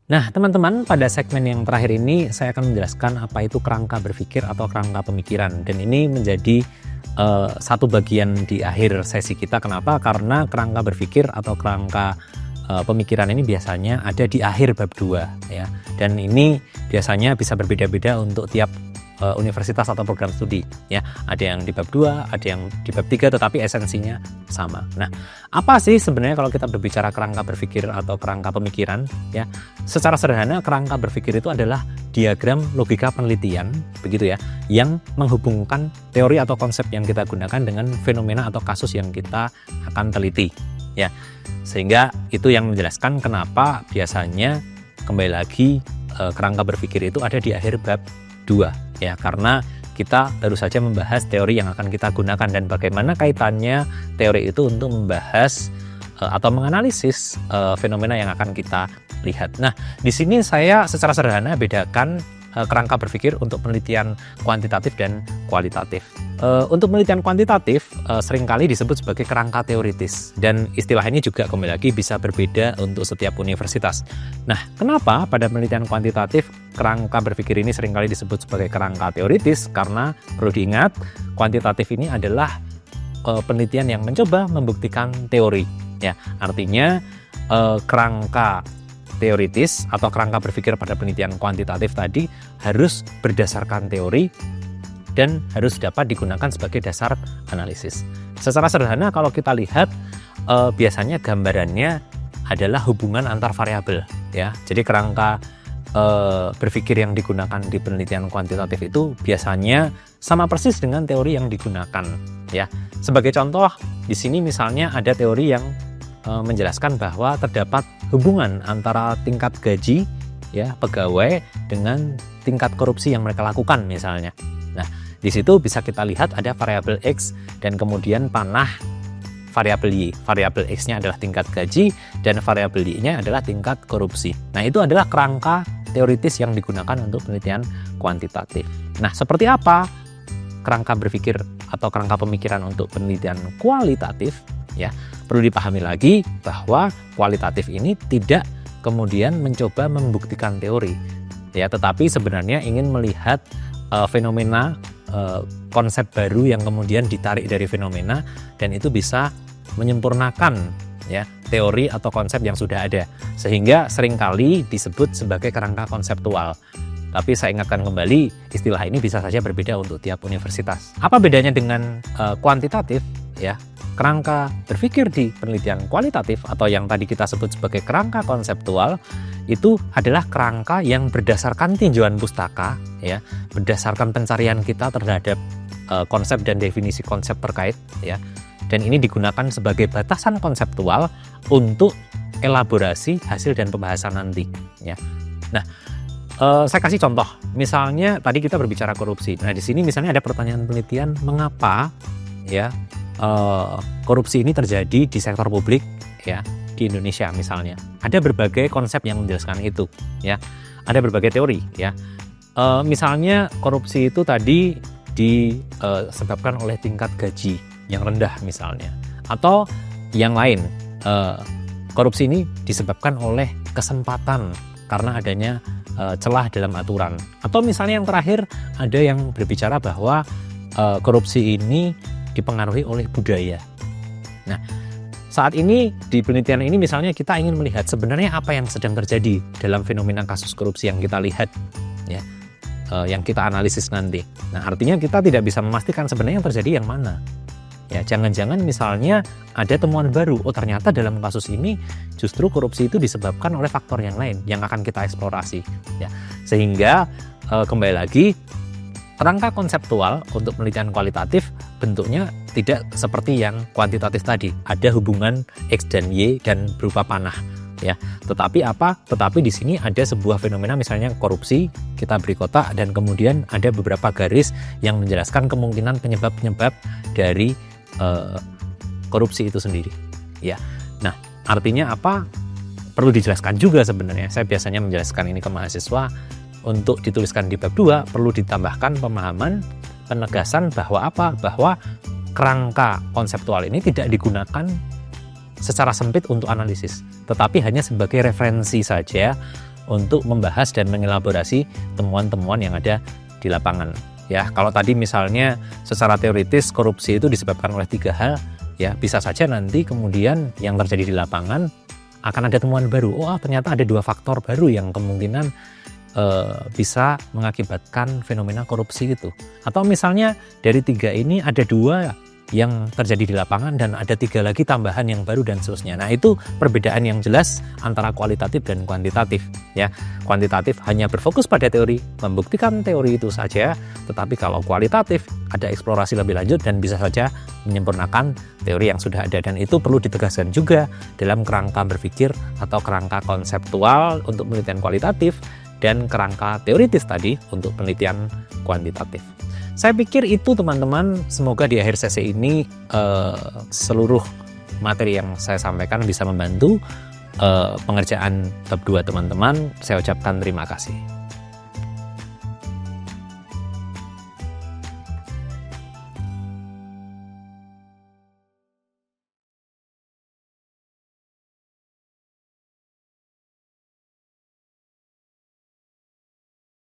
Nah, teman-teman, pada segmen yang terakhir ini saya akan menjelaskan apa itu kerangka berpikir atau kerangka pemikiran. Dan ini menjadi satu bagian di akhir sesi kita. Kenapa? Karena kerangka berpikir atau kerangka pemikiran ini biasanya ada di akhir bab 2 ya. Dan ini biasanya bisa berbeda-beda untuk tiap universitas atau program studi ya. Ada yang di bab 2, ada yang di bab 3, tetapi esensinya sama. Nah, apa sih sebenarnya kalau kita berbicara kerangka berpikir atau kerangka pemikiran ya? Secara sederhana, kerangka berpikir itu adalah diagram logika penelitian begitu ya, yang menghubungkan teori atau konsep yang kita gunakan dengan fenomena atau kasus yang kita akan teliti ya. Sehingga itu yang menjelaskan kenapa biasanya kembali lagi kerangka berpikir itu ada di akhir bab 2 ya, karena kita baru saja membahas teori yang akan kita gunakan dan bagaimana kaitannya teori itu untuk membahas atau menganalisis fenomena yang akan kita lihat. Nah, di sini saya secara sederhana bedakan kerangka berpikir untuk penelitian kuantitatif dan kualitatif. Untuk penelitian kuantitatif seringkali disebut sebagai kerangka teoritis, dan istilah ini juga kembali lagi bisa berbeda untuk setiap universitas. Nah, kenapa pada penelitian kuantitatif kerangka berpikir ini seringkali disebut sebagai kerangka teoritis? Karena perlu diingat, kuantitatif ini adalah penelitian yang mencoba membuktikan teori ya. Artinya kerangka teoritis atau kerangka berpikir pada penelitian kuantitatif tadi harus berdasarkan teori dan harus dapat digunakan sebagai dasar analisis. Secara sederhana kalau kita lihat biasanya gambarannya adalah hubungan antar variabel ya. Jadi kerangka berpikir yang digunakan di penelitian kuantitatif itu biasanya sama persis dengan teori yang digunakan ya. Sebagai contoh di sini misalnya ada teori yang menjelaskan bahwa terdapat hubungan antara tingkat gaji ya pegawai dengan tingkat korupsi yang mereka lakukan misalnya. Nah, di situ bisa kita lihat ada variabel X dan kemudian panah variabel Y. Variabel X-nya adalah tingkat gaji dan variabel Y-nya adalah tingkat korupsi. Nah, itu adalah kerangka teoritis yang digunakan untuk penelitian kuantitatif. Nah, seperti apa kerangka berpikir atau kerangka pemikiran untuk penelitian kualitatif ya? Perlu dipahami lagi bahwa kualitatif ini tidak kemudian mencoba membuktikan teori ya, tetapi sebenarnya ingin melihat fenomena konsep baru yang kemudian ditarik dari fenomena, dan itu bisa menyempurnakan ya teori atau konsep yang sudah ada, sehingga seringkali disebut sebagai kerangka konseptual. Tapi saya ingatkan kembali, istilah ini bisa saja berbeda untuk tiap universitas. Apa bedanya dengan kuantitatif ya? Kerangka berpikir di penelitian kualitatif atau yang tadi kita sebut sebagai kerangka konseptual itu adalah kerangka yang berdasarkan tinjauan pustaka ya, berdasarkan pencarian kita terhadap konsep dan definisi konsep terkait ya. Dan ini digunakan sebagai batasan konseptual untuk elaborasi hasil dan pembahasan nanti ya. Nah, saya kasih contoh. Misalnya tadi kita berbicara korupsi. Nah, di sini misalnya ada pertanyaan penelitian, mengapa ya korupsi ini terjadi di sektor publik ya di Indonesia misalnya. Ada berbagai konsep yang menjelaskan itu ya. Ada berbagai teori ya. Misalnya korupsi itu tadi disebabkan oleh tingkat gaji yang rendah misalnya, atau yang lain korupsi ini disebabkan oleh kesempatan karena adanya celah dalam aturan, atau misalnya yang terakhir ada yang berbicara bahwa korupsi ini dipengaruhi oleh budaya. Nah, saat ini di penelitian ini misalnya kita ingin melihat sebenarnya apa yang sedang terjadi dalam fenomena kasus korupsi yang kita lihat ya, yang kita analisis nanti. Nah, artinya kita tidak bisa memastikan sebenarnya yang terjadi yang mana. Ya, jangan-jangan misalnya ada temuan baru, oh ternyata dalam kasus ini justru korupsi itu disebabkan oleh faktor yang lain yang akan kita eksplorasi ya. Sehingga kembali lagi, kerangka konseptual untuk penelitian kualitatif bentuknya tidak seperti yang kuantitatif tadi. Ada hubungan X dan Y dan berupa panah ya. Tetapi apa? Tetapi di sini ada sebuah fenomena misalnya korupsi, kita beri kotak dan kemudian ada beberapa garis yang menjelaskan kemungkinan penyebab-penyebab dari korupsi itu sendiri ya. Nah, artinya apa? Perlu dijelaskan juga sebenarnya. Saya biasanya menjelaskan ini ke mahasiswa. Untuk dituliskan di bab 2 perlu ditambahkan pemahaman, penegasan bahwa apa? Bahwa kerangka konseptual ini tidak digunakan secara sempit untuk analisis, tetapi hanya sebagai referensi saja untuk membahas dan mengelaborasi temuan-temuan yang ada di lapangan. Ya, kalau tadi misalnya secara teoritis korupsi itu disebabkan oleh 3 hal, ya bisa saja nanti kemudian yang terjadi di lapangan akan ada temuan baru. Oh, ternyata ada 2 faktor baru yang kemungkinan bisa mengakibatkan fenomena korupsi itu. Atau misalnya dari 3 ini ada 2 yang terjadi di lapangan dan ada 3 lagi tambahan yang baru dan seterusnya. Nah, itu perbedaan yang jelas antara kualitatif dan kuantitatif, ya. Kuantitatif hanya berfokus pada teori, membuktikan teori itu saja, tetapi kalau kualitatif ada eksplorasi lebih lanjut dan bisa saja menyempurnakan teori yang sudah ada, dan itu perlu ditegaskan juga dalam kerangka berpikir atau kerangka konseptual untuk penelitian kualitatif dan kerangka teoritis tadi untuk penelitian kuantitatif. Saya pikir itu teman-teman, semoga di akhir sesi ini seluruh materi yang saya sampaikan bisa membantu pengerjaan bab 2 teman-teman. Saya ucapkan terima kasih.